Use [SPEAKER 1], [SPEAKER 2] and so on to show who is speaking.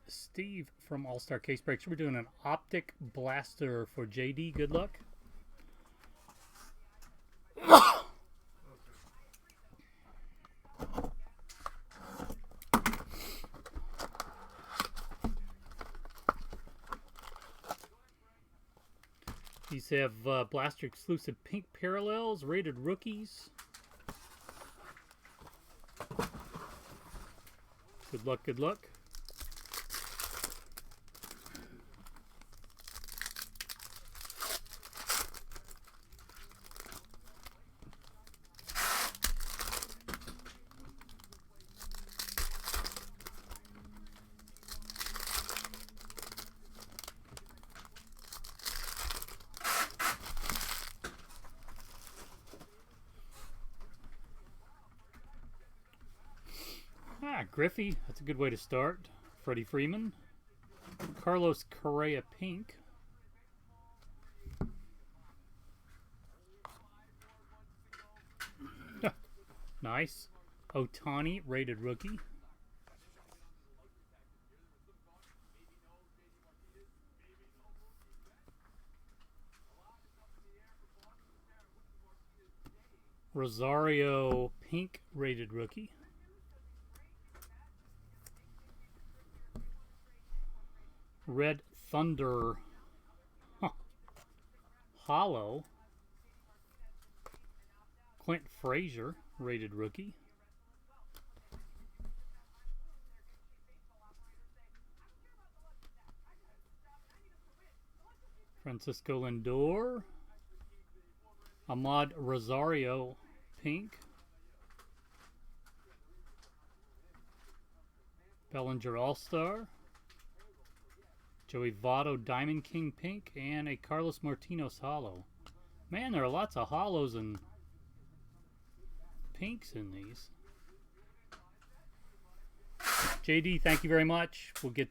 [SPEAKER 1] Steve from All Star Case Breaks. We're doing an Optic Blaster for JD. Good luck. These have Blaster exclusive pink parallels, rated rookies. Good luck, good luck. Griffey, that's a good way to start. Freddie Freeman. Carlos Correa pink. Nice. Ohtani rated rookie. Rosario pink rated rookie. Red Thunder Holo. Clint Frazier rated rookie. Francisco Lindor. Amed Rosario pink. Bellinger All-Star. Joey Votto Diamond King pink, and a Carlos Martinez holo. Man, there are lots of holos and pinks in these. JD, thank you very much. We'll get